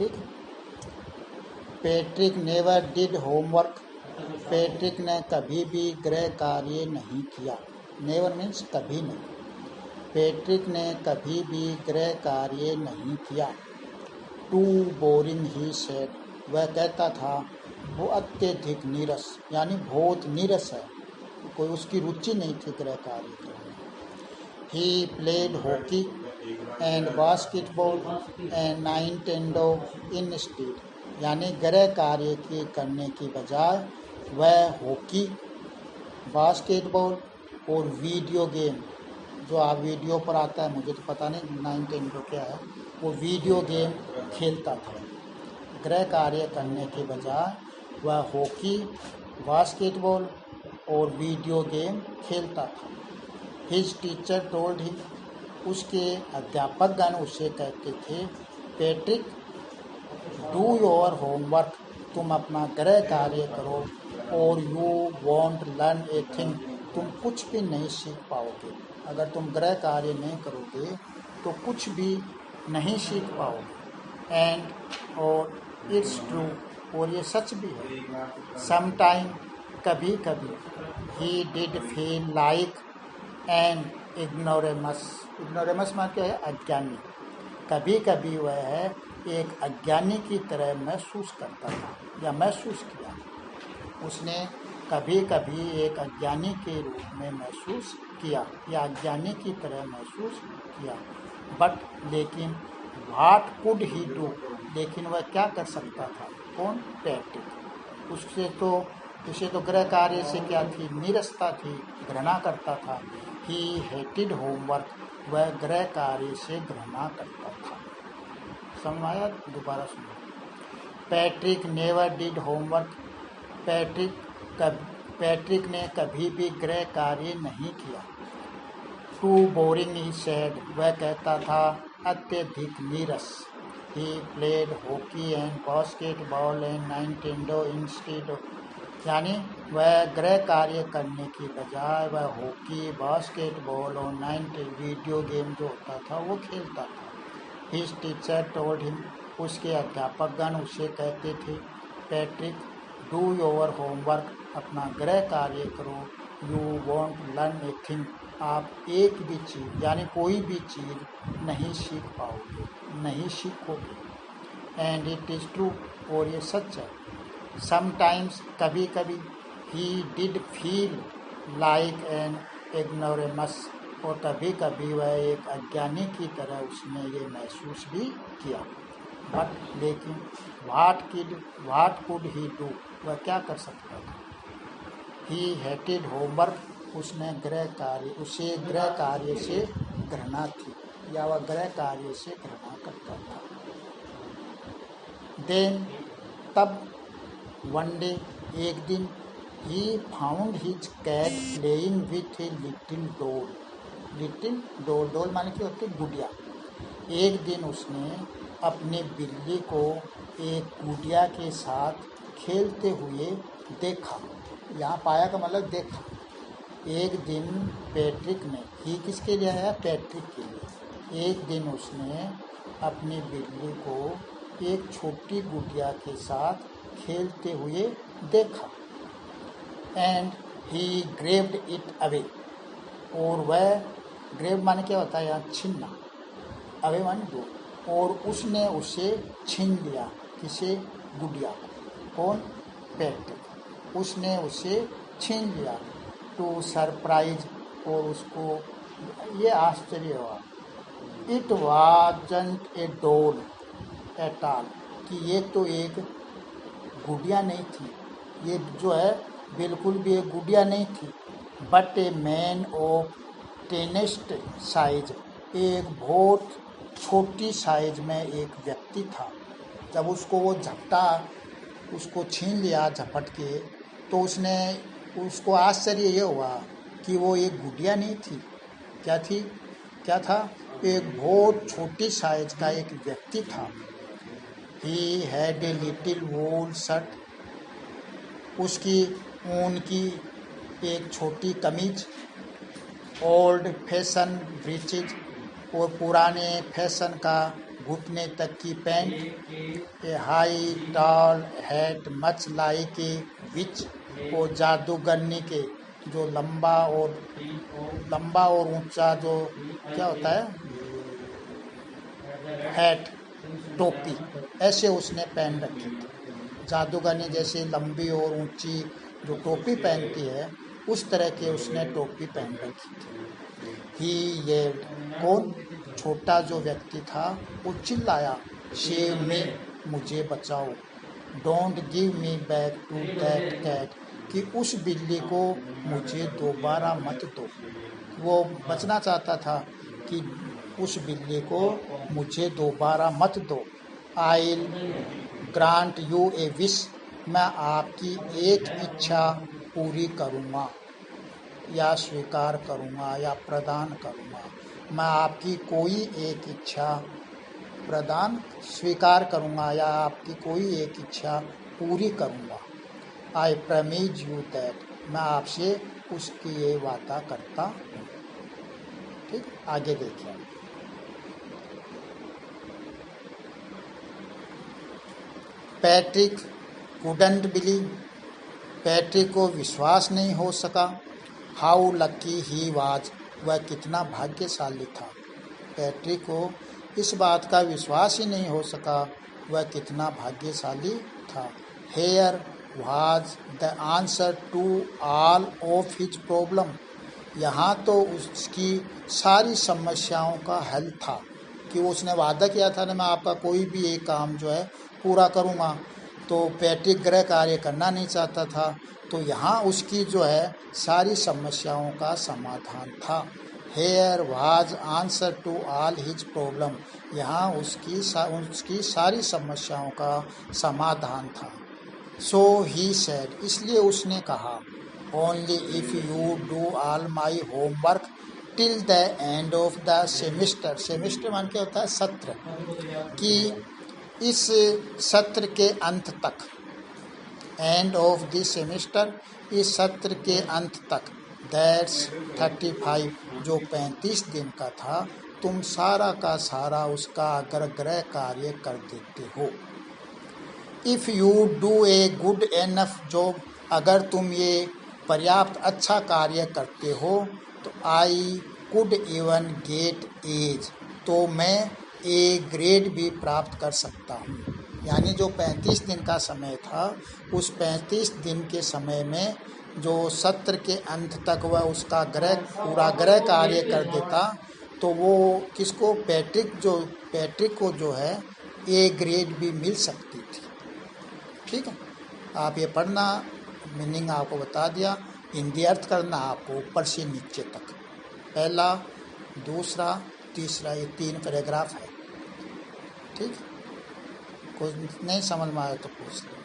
ठीक। Patrick never did homework, Patrick ने कभी भी गृह कार्य नहीं किया। नेवर मीन्स कभी नहीं। पैट्रिक ने कभी भी गृह कार्य नहीं किया। टू बोरिंग ही सेड, वह कहता था वो अत्यधिक नीरस, यानी बहुत नीरस है, कोई उसकी रुचि नहीं थी गृह कार्य करने। He played hockey and basketball and Nintendo instead, यानी गृह कार्य की करने की बजाय वह हॉकी, बास्केटबॉल और वीडियो गेम, जो आप वीडियो पर आता है, मुझे तो पता नहीं नाइंटेंडो क्या है, वो वीडियो गेम खेलता था। गृह कार्य करने के बजाय वह हॉकी, बास्केटबॉल और वीडियो गेम खेलता था। हिज टीचर टोल्ड हिम, उसके अध्यापकगण उसे कहते थे, पैट्रिक डू योर होमवर्क, तुम अपना गृह कार्य करो, और you want learn a thing, तुम कुछ भी नहीं सीख पाओगे। अगर तुम गृह कार्य नहीं करोगे तो कुछ भी नहीं सीख पाओगे। एंड और इट्स ट्रू, और ये सच भी है। समटाइम, कभी कभी, he did feel like an ignoramus, ignoramus मान क्या है, अज्ञानी। कभी कभी वह एक अज्ञानी की तरह महसूस करता था या महसूस किया। उसने कभी कभी एक अज्ञानी के रूप में महसूस किया या अज्ञानी की तरह महसूस किया। बट लेकिन व्हाट कुड ही डू, लेकिन वह क्या कर सकता था, कौन, पैट्रिक। उसे तो गृह कार्य से क्या थी, नीरसता थी, घृणा करता था। ही हेटेड होमवर्क, वह गृह कार्य से घृणा करता था। समझ आया? दोबारा सुनो। Patrick never did homework, Patrick ने कभी भी गृह कार्य नहीं किया। टू बोरिंग ही सेड, वह कहता था अत्यधिक नीरस। He played hockey and basketball and Nintendo instead, यानी वह गृह कार्य करने की बजाय वह हॉकी, बास्केटबॉल और वीडियो गेम जो होता था वो खेलता था। हिज टीचर टोल्ड हिम, उसके अध्यापकगण उसे कहते थे, पैट्रिक डू योर होमवर्क, अपना गृह कार्य करो, you want learn a thing, आप एक भी चीज़ यानी कोई भी चीज़ नहीं सीख पाओगे, नहीं सीखोगे। एंड इट इज़ ट्रू, और ये सच है। समटाइम्स, कभी कभी, he did feel like an ignoramus, और कभी कभी वह एक अज्ञानी की तरह उसने ये महसूस भी किया। बट लेकिन व्हाट कुड ही डू, वह क्या कर सकता था। ही हेटेड होमवर्क, उसे गृह कार्य से घृणा थी या वह गृह कार्य से घृणा करता था। देन, तब, वन डे, एक दिन, he found his cat playing with a little doll, little doll, doll माने क्या होती है, गुड़िया। एक दिन उसने अपनी बिल्ली को एक गुड़िया के साथ खेलते हुए देखा। यहाँ पाया का मतलब देखा। एक दिन पैट्रिक ने, ही किसके लिए है, पैट्रिक के लिए, एक दिन उसने अपनी बिल्ली को एक छोटी गुड़िया के साथ खेलते हुए देखा। And he graved it away, और वह, ग्रेव माने क्या होता है यहाँ, छीनना, अवे माने दूर, और उसने उसे छीन लिया, किसे, गुड़िया को, कौन, पैट्रिक, उसने उसे छीन लिया। टू सरप्राइज, और उसको ये आश्चर्य हुआ। It wasn't A doll at all, कि ये तो एक गुड़िया नहीं थी, ये जो है बिल्कुल भी एक गुड़िया नहीं थी। But a man of tiniest size, एक बहुत छोटी साइज में एक व्यक्ति था। जब उसको वो झपटा, उसको छीन लिया झपट के, तो उसको आश्चर्य ये हुआ कि वो एक गुड़िया नहीं थी, क्या थी, क्या था, एक बहुत छोटी साइज का एक व्यक्ति था। He had a little wool shirt, उसकी ऊन की एक छोटी कमीज, ओल्ड फैशन ब्रीचेज, और पुराने फैशन का घुटने तक की pant, a high tall hat much like a witch, वो जादूगरनी के जो लंबा और ऊंचा जो क्या होता है हैट, टोपी, ऐसे उसने पहन रखी थी। जादूगरनी जैसे लंबी और ऊंची जो टोपी पहनती है उस तरह के उसने टोपी पहन रखी थी। ये कौन, छोटा जो व्यक्ति था वो चिल्लाया, सेव मी, मुझे बचाओ, don't give me back to that cat, कि उस बिल्ली को मुझे दोबारा मत दो। वो बचना चाहता था कि उस बिल्ली को मुझे दोबारा मत दो। आइल ग्रांट यू ए विश, मैं आपकी एक इच्छा पूरी करूँगा या स्वीकार करूँगा या प्रदान करूँगा। मैं आपकी कोई एक इच्छा स्वीकार करूँगा या आपकी कोई एक इच्छा पूरी करूँगा। आई प्रॉमिस यू दैट, मैं आपसे उसकी ये वादा करता हूँ। ठीक, आगे देखिए। पैट्रिक कुडंट बिलीव, पैट्रिक को विश्वास नहीं हो सका। हाउ लकी ही वाज, वह कितना भाग्यशाली था। पैट्रिक को इस बात का विश्वास ही नहीं हो सका वह कितना भाग्यशाली था। Here was the answer to all of his problem, यहाँ तो उसकी सारी समस्याओं का हल था कि उसने वादा किया था ना मैं आपका कोई भी एक काम जो है पूरा करूँगा। तो पैट्रिक गृह कार्य करना नहीं चाहता था, तो यहाँ उसकी जो है सारी समस्याओं का समाधान था। Here was answer to all his problem, यहाँ उसकी सारी समस्याओं का समाधान था। सो ही सेड, इसलिए उसने कहा, only if you do all my homework till the end of the semester, semester मान के होता है सत्र, कि इस सत्र के अंत तक, एंड ऑफ द सेमिस्टर, इस सत्र के अंत तक, दैट्स 35, जो 35 दिन का था, तुम सारा का सारा उसका अगर गृह कार्य कर देते हो। If you do a good enough job, अगर तुम ये पर्याप्त अच्छा कार्य करते हो तो I could even get edge, तो मैं ए ग्रेड भी प्राप्त कर सकता हूँ। यानी जो 35 दिन का समय था, उस 35 दिन के समय में जो सत्र के अंत तक वह उसका पूरा गृह कार्य कर देता, तो वो किसको, पैट्रिक को जो है ए ग्रेड भी मिल सकती थी। ठीक है, आप ये पढ़ना, मीनिंग आपको बता दिया, हिंदी अर्थ करना आपको ऊपर से नीचे तक, पहला, दूसरा, तीसरा, ये 3 पैराग्राफ है। ठीक, कुछ नहीं समझ में आया तो पूछ लो।